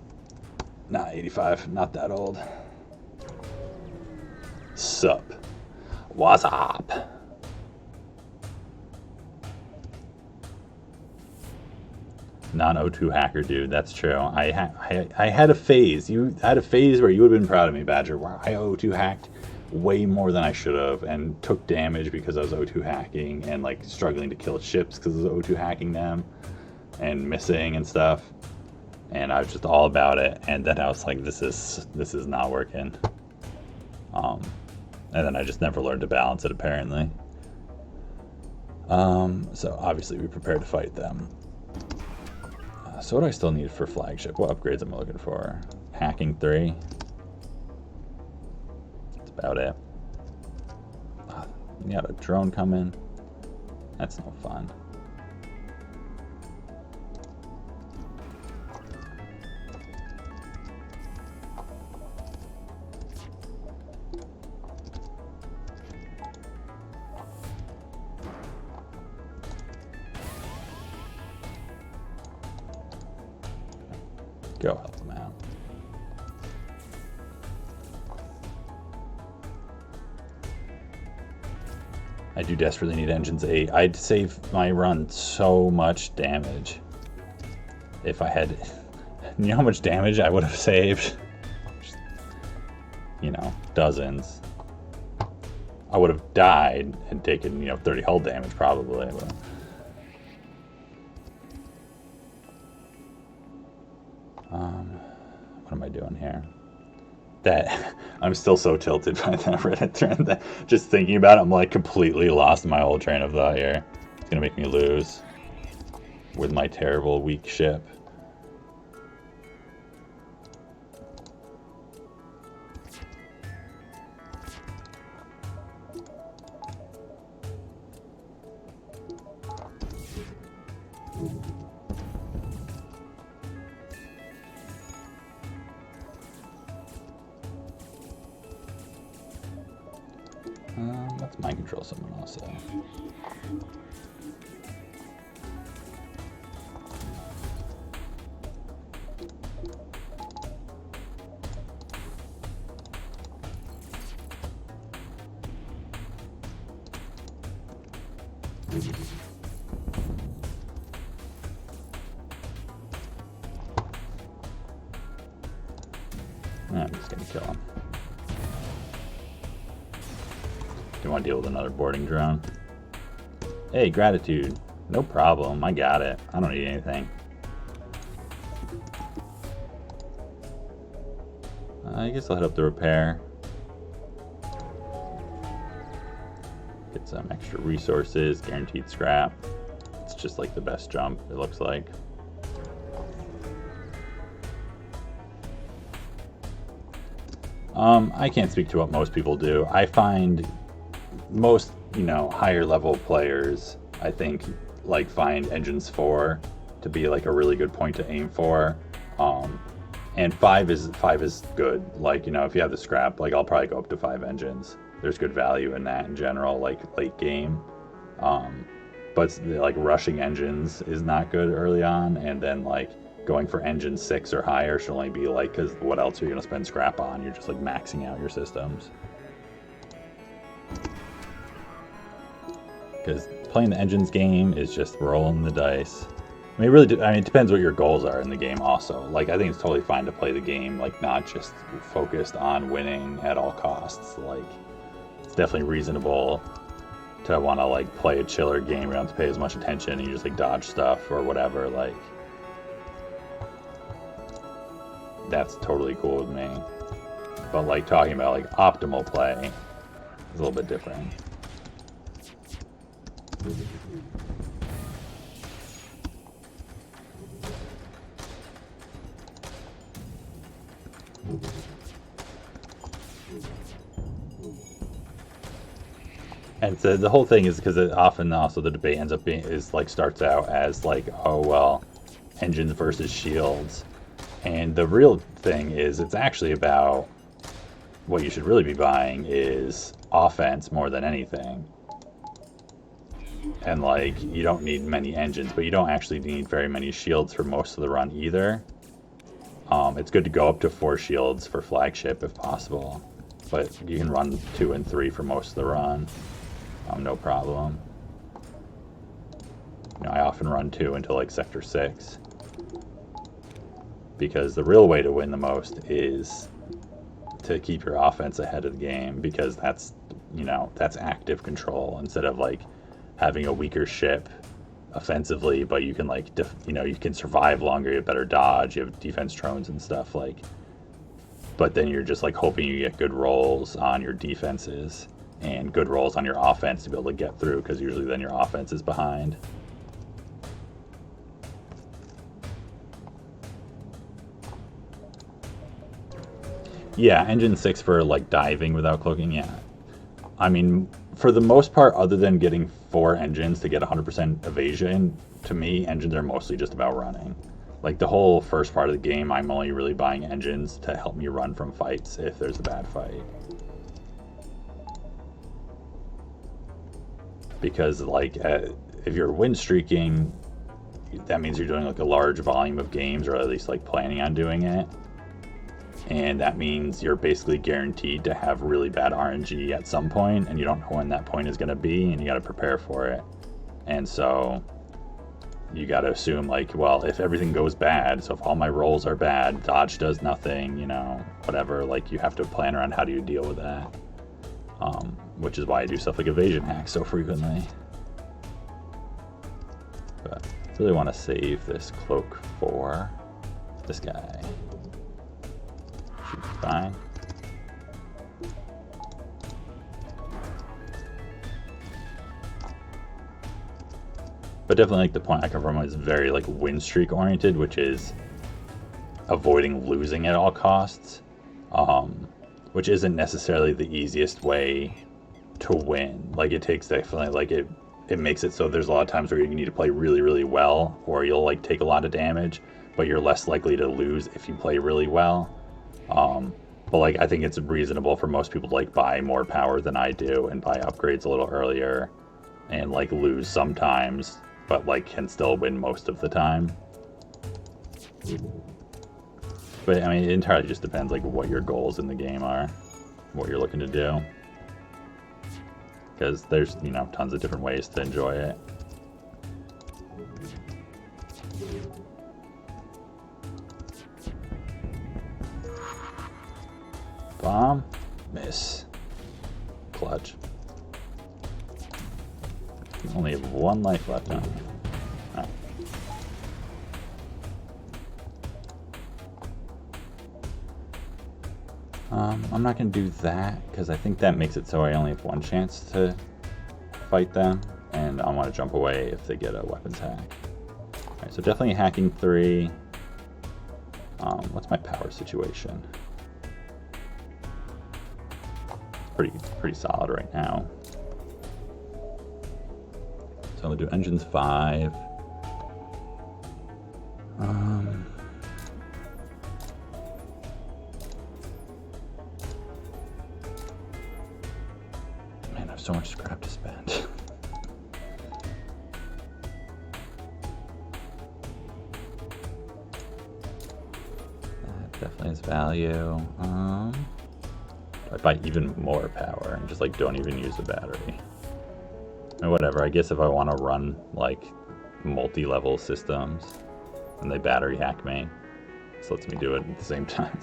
not 85, not that old. Sup. What's up? Non-O2 hacker, dude. That's true. I had a phase. You had a phase where you would have been proud of me, Badger, where I O2 hacked way more than I should have and took damage because I was O2 hacking and like struggling to kill ships because I was O2 hacking them and missing and stuff. And I was just all about it. And then I was like, this is not working. And then I just never learned to balance it, apparently. So obviously we prepared to fight them. So what do I still need for flagship? What upgrades am I looking for? Hacking 3. That's about it. You got a drone coming. That's no fun. Go help them out. I do desperately need engines 8. I'd save my run so much damage if I had, you know how much damage I would have saved? Just, you know, dozens. I would have died and taken, you know, 30 hull damage probably. But. What am I doing here? That I'm still so tilted by that Reddit thread that just thinking about it, I'm like completely lost in my whole train of thought here. It's gonna make me lose with my terrible weak ship. Let's mind control someone also. I'm just gonna kill him. Do you want to deal with another boarding drone? Hey, gratitude. No problem. I got it. I don't need anything. I guess I'll head up to repair. Get some extra resources, guaranteed scrap. It's just like the best jump, it looks like. I can't speak to what most people do. I find most, you know, higher level players, I think, like find engines 4 to be like a really good point to aim for. And 5 is good. Like, you know, if you have the scrap, like I'll probably go up to 5 engines. There's good value in that in general, like late game. But like rushing engines is not good early on, and then like going for engine 6 or higher should only be like, because what else are you gonna spend scrap on? You're just like maxing out your systems. Because playing the engines game is just rolling the dice. I mean, it depends what your goals are in the game also. Like, I think it's totally fine to play the game, like, not just focused on winning at all costs. Like, it's definitely reasonable to want to, like, play a chiller game. You don't have to pay as much attention and you just, like, dodge stuff or whatever. Like, that's totally cool with me. But, like, talking about, like, optimal play is a little bit different. And so the whole thing is because it often also the debate ends up being is like starts out as like, oh well, engines versus shields, and the real thing is it's actually about what you should really be buying is offense more than anything. And like, you don't need many engines, but you don't actually need very many shields for most of the run either. It's good to go up to 4 shields for flagship if possible, but you can run 2 and 3 for most of the run. No problem. You know, I often run 2 until like sector 6. Because the real way to win the most is to keep your offense ahead of the game, because that's, you know, that's active control instead of like having a weaker ship offensively, but you can like, you know, you can survive longer, you have better dodge, you have defense drones and stuff, like, but then you're just like hoping you get good rolls on your defenses and good rolls on your offense to be able to get through, because usually then your offense is behind. Yeah, engine 6 for like diving without cloaking, yeah. I mean, for the most part, other than getting 4 engines to get 100% evasion, to me, engines are mostly just about running. Like the whole first part of the game, I'm only really buying engines to help me run from fights if there's a bad fight. Because like if you're win streaking, that means you're doing like a large volume of games, or at least like planning on doing it. And that means you're basically guaranteed to have really bad RNG at some point, and you don't know when that point is going to be, and you got to prepare for it. And so you got to assume like, well, if everything goes bad, so if all my rolls are bad, dodge does nothing, you know, whatever, like you have to plan around how do you deal with that. Which is why I do stuff like evasion hacks so frequently. But I really want to save this cloak for this guy. Should be fine. But definitely like the point I come from is very like win streak oriented, which is avoiding losing at all costs. Which isn't necessarily the easiest way to win. Like it takes definitely like it makes it so there's a lot of times where you need to play really, really well, or you'll like take a lot of damage, but you're less likely to lose if you play really well. But like I think it's reasonable for most people to like buy more power than I do and buy upgrades a little earlier and like lose sometimes, but like can still win most of the time. But I mean, it entirely just depends like what your goals in the game are, what you're looking to do. Because there's, you know, tons of different ways to enjoy it. Bomb, miss, clutch. You only have 1 life left on you. Oh. I'm not going to do that, because I think that makes it so I only have 1 chance to fight them, and I want to jump away if they get a weapons hack. Alright, so definitely hacking 3. What's my power situation? Pretty solid right now. So we'll do engines 5. Man, I have so much scrap to spend. That definitely has value. I buy even more power and just like don't even use the battery. And whatever, I guess if I want to run like multi-level systems and they battery hack me, this lets me do it at the same time.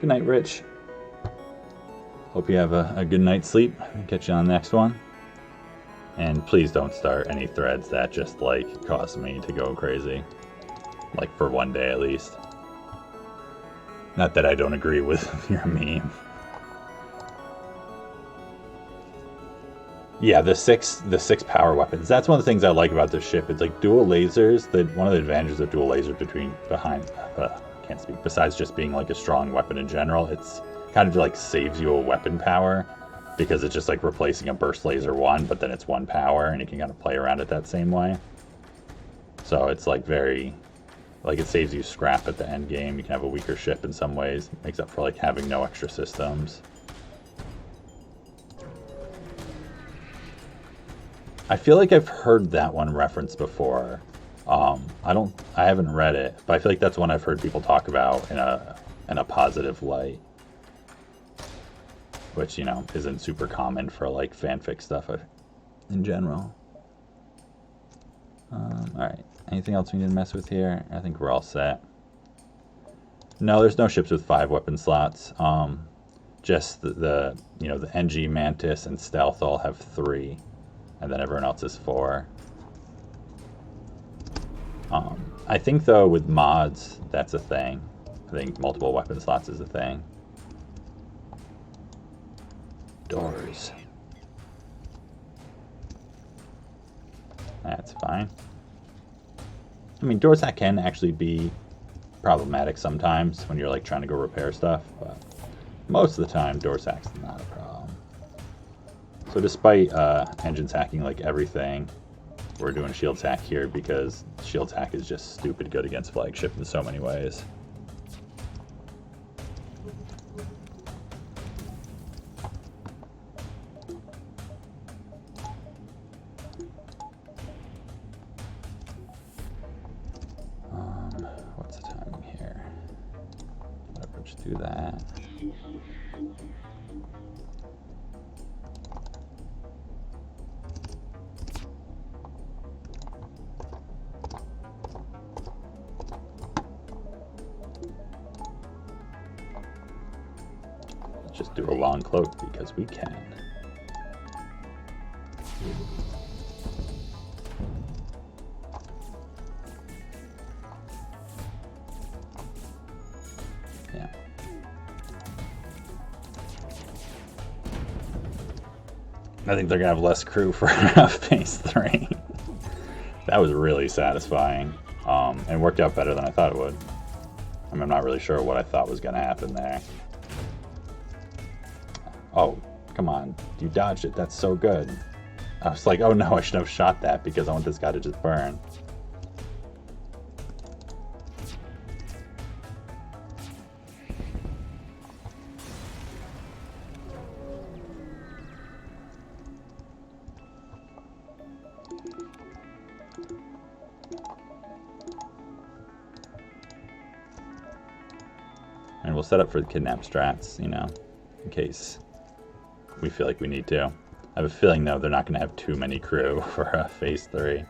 Good night, Rich. Hope you have a good night's sleep. Catch you on the next one. And please don't start any threads that just like cause me to go crazy. Like for one day at least. Not that I don't agree with your meme. Yeah, the six power weapons. That's one of the things I like about this ship. It's like dual lasers. One of the advantages of dual lasers can't speak. Besides just being like a strong weapon in general, it's kind of like saves you a weapon power because it's just like replacing a burst laser 1, but then it's 1 power and you can kind of play around it that same way. So it's like very, like it saves you scrap at the end game. You can have a weaker ship in some ways. It makes up for like having no extra systems. I feel like I've heard that one referenced before. I haven't read it, but I feel like that's one I've heard people talk about in a positive light, which, you know, isn't super common for like fanfic stuff in general. All right, anything else we need to mess with here? I think we're all set. No, there's no ships with 5 weapon slots. Just the NG, Mantis, and Stealth all have 3, and then everyone else is 4. I think though with mods that's a thing. I think multiple weapon slots is a thing. Doors. That's fine. I mean, doors that can actually be problematic sometimes when you're like trying to go repair stuff, but most of the time door hack's not a problem. So despite engines hacking like everything, we're doing shields hack here because shields hack is just stupid good against flagship in so many ways. What's the timing here? Whatever, just do that. Just do a long cloak because we can. Yeah. I think they're gonna have less crew for phase 3. That was really satisfying, and worked out better than I thought it would. I mean, I'm not really sure what I thought was gonna happen there. Oh, come on. You dodged it. That's so good. I was like, oh no, I should have shot that because I want this guy to just burn. And we'll set up for the kidnap strats, you know, in case we feel like we need to. I have a feeling, though, they're not going to have too many crew for phase 3.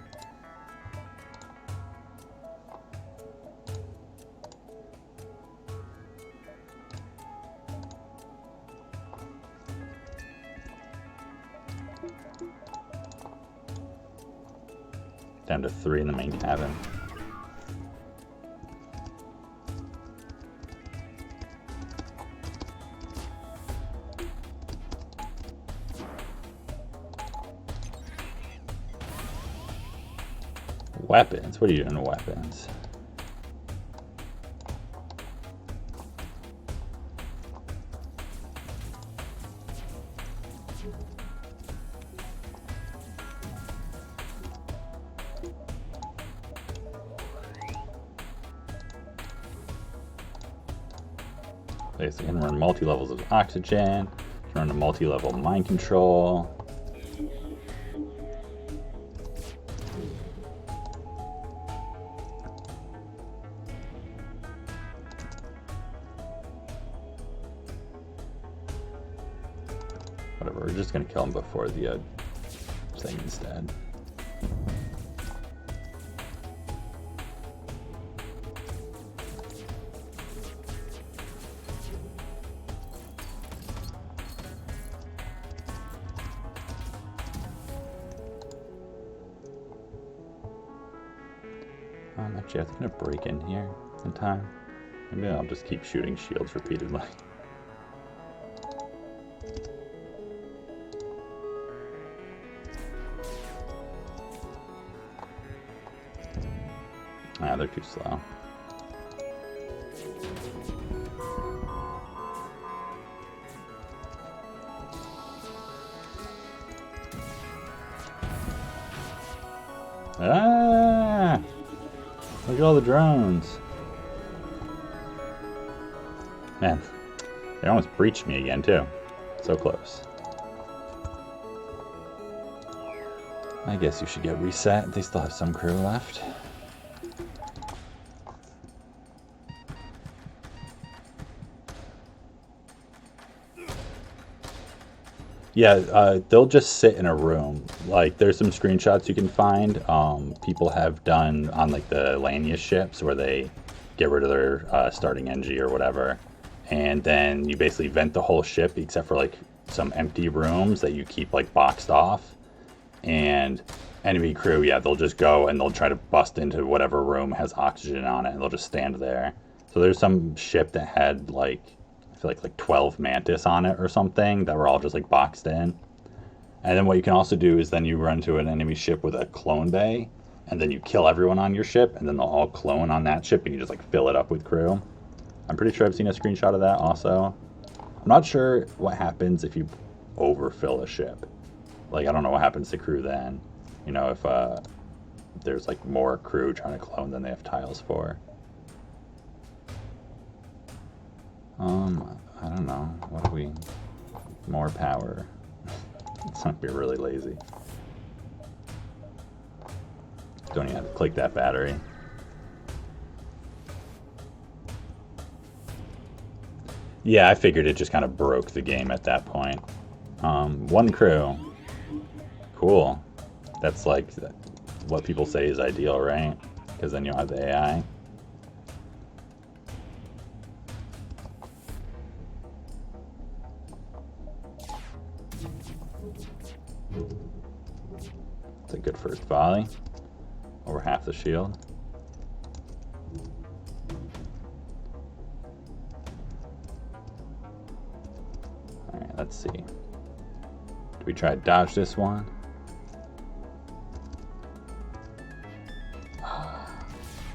Down to 3 in the main cabin. Weapons? What are you doing with weapons? Okay, so you can run multi-levels of oxygen, you can run a multi-level mind control. Whatever, we're just gonna kill him before the thing instead. Actually, I think I'm gonna break in here in time. Maybe I'll just keep shooting shields repeatedly. Ah, they're too slow. Ah! Look at all the drones. Man, they almost breached me again, too. So close. I guess you should get reset. They still have some crew left. Yeah, they'll just sit in a room. Like, there's some screenshots you can find. People have done on, like, the Lanius ships where they get rid of their starting NG or whatever. And then you basically vent the whole ship except for, like, some empty rooms that you keep, like, boxed off. And enemy crew, yeah, they'll just go and they'll try to bust into whatever room has oxygen on it. And they'll just stand there. So there's some ship that had, like, I feel like 12 Mantis on it or something that were all just like boxed in. And then what you can also do is then you run to an enemy ship with a clone bay and then you kill everyone on your ship and then they'll all clone on that ship and you just like fill it up with crew. I'm pretty sure I've seen a screenshot of that also. I'm not sure what happens if you overfill a ship. Like, I don't know what happens to crew then. You know, if there's like more crew trying to clone than they have tiles for. I don't know. What do we... More power. It's not be really lazy. Don't even have to click that battery. Yeah, I figured it just kind of broke the game at that point. One crew. Cool. That's like what people say is ideal, right? Because then you'll have the AI. It's a good first volley. Over half the shield. Alright, let's see. Do we try to dodge this one?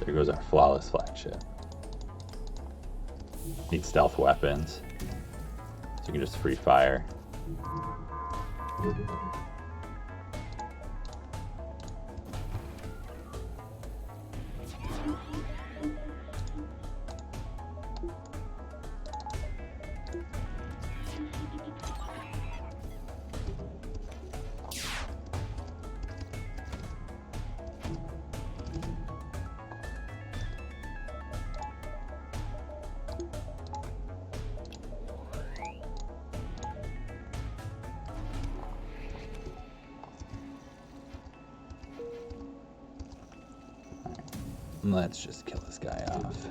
There goes our flawless flagship. Need stealth weapons. So you can just free fire. Let's just kill this guy off.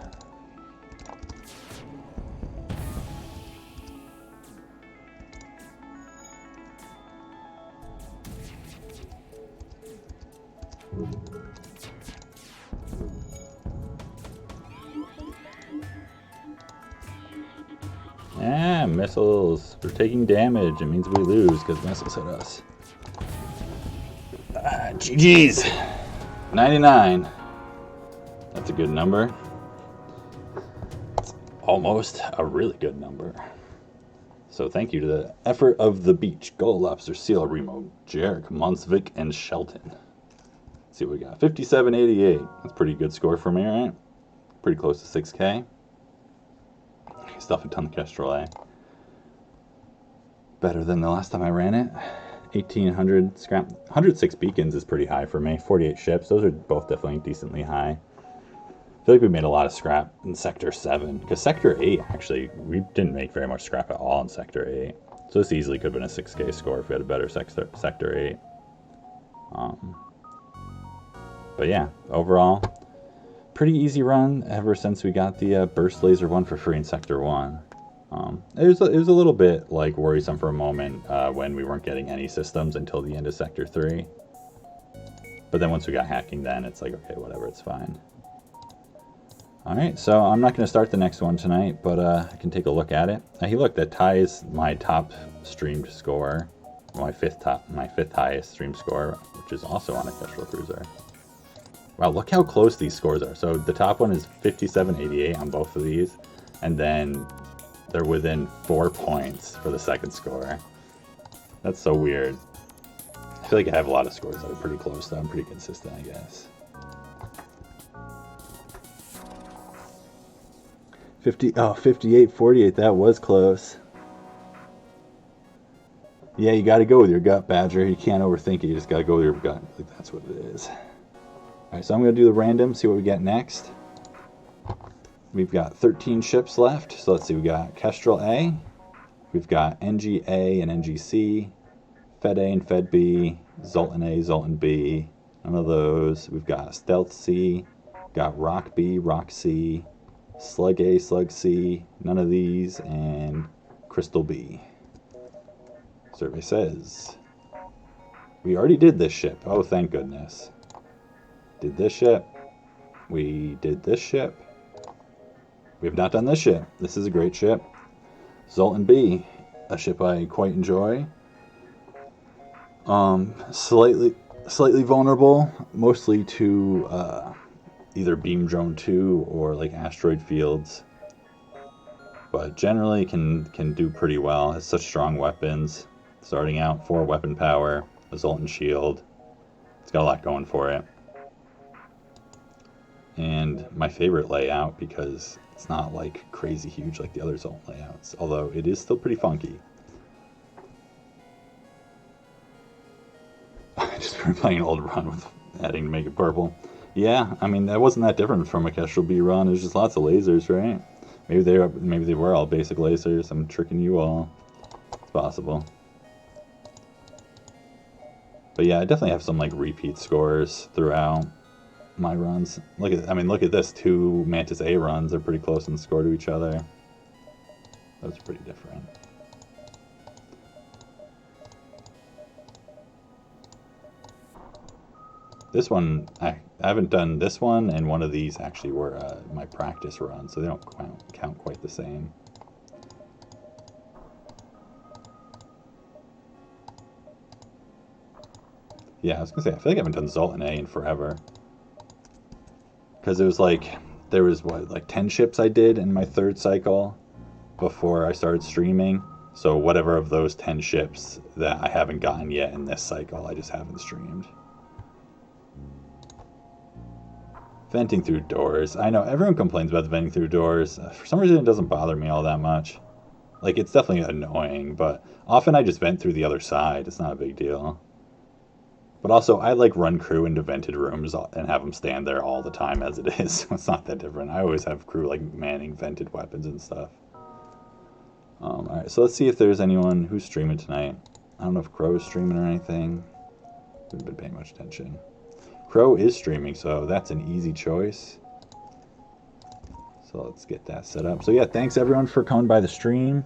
Ah, missiles. We're taking damage. It means we lose because missiles hit us. GG's. 99. That's a good number. It's almost a really good number. So thank you to the effort of the beach, Gull, Lobster, Seal, Remo, Jarek, Monsvik, and Shelton. Let's see what we got. 57.88. That's a pretty good score for me, right? Pretty close to 6K. Still haven't done the Kestrel A. Better than the last time I ran it. 1,800 scrap. 106 beacons is pretty high for me. 48 ships. Those are both definitely decently high. I feel like we made a lot of scrap in Sector 7. Because Sector 8, actually, we didn't make very much scrap at all in Sector 8. So this easily could have been a 6K score if we had a better Sector 8. But yeah, overall, pretty easy run ever since we got the burst laser one for free in Sector 1. It was a little bit like worrisome for a moment when we weren't getting any systems until the end of Sector 3. But then once we got hacking, then it's like, okay, whatever, it's fine. Alright, so I'm not going to start the next one tonight, but I can take a look at it. Hey, look, that ties my top streamed score, my fifth highest streamed score, which is also on a Kestrel cruiser. Wow, look how close these scores are. So the top one is 57.88 on both of these, and then they're within 4 points for the second score. That's so weird. I feel like I have a lot of scores that are pretty close, though. I'm pretty consistent, I guess. 58.48, that was close. Yeah, you got to go with your gut, Badger. You can't overthink it. You just got to go with your gut. Like, that's what it is. All right, so I'm going to do the random, see what we get next. We've got 13 ships left. So let's see, we got Kestrel A. We've got NGA and NGC, Fed A and Fed B, Zoltan A, Zoltan B. None of those. We've got Stealth C, got Rock B, Rock C, Slug A, Slug C, none of these, and Crystal B. Survey says we already did this ship. Oh, thank goodness. Did this ship. We did this ship. We have not done this ship. This is a great ship. Zoltan B, a ship I quite enjoy. Slightly vulnerable, mostly to either beam drone 2 or like asteroid fields, but generally can do pretty well. Has such strong weapons. Starting out, 4 weapon power, a Zoltan shield. It's got a lot going for it. And my favorite layout, because it's not like crazy huge like the other Zoltan layouts, although it is still pretty funky. I just been playing an old run with adding to make it purple. Yeah, I mean, that wasn't that different from a Kestrel B run. There's just lots of lasers, right? Maybe they were all basic lasers. I'm tricking you all. It's possible. But yeah, I definitely have some like repeat scores throughout my runs. Look at this. 2 Mantis A runs are pretty close in score to each other. Those are pretty different. This one, I haven't done this one, and one of these actually were my practice runs, so they don't count quite the same. Yeah, I was gonna say, I feel like I haven't done Zoltan A in forever. Because it was like, there was like 10 ships I did in my 3rd cycle before I started streaming. So whatever of those 10 ships that I haven't gotten yet in this cycle, I just haven't streamed. Venting through doors. I know everyone complains about the venting through doors. For some reason, it doesn't bother me all that much. Like, it's definitely annoying, but often I just vent through the other side. It's not a big deal. But also, I like run crew into vented rooms and have them stand there all the time as it is. It's not that different. I always have crew like manning vented weapons and stuff. Alright, so let's see if there's anyone who's streaming tonight. I don't know if Crow is streaming or anything. Haven't been paying much attention. Crow is streaming, so that's an easy choice. So let's get that set up. So yeah, thanks everyone for coming by the stream.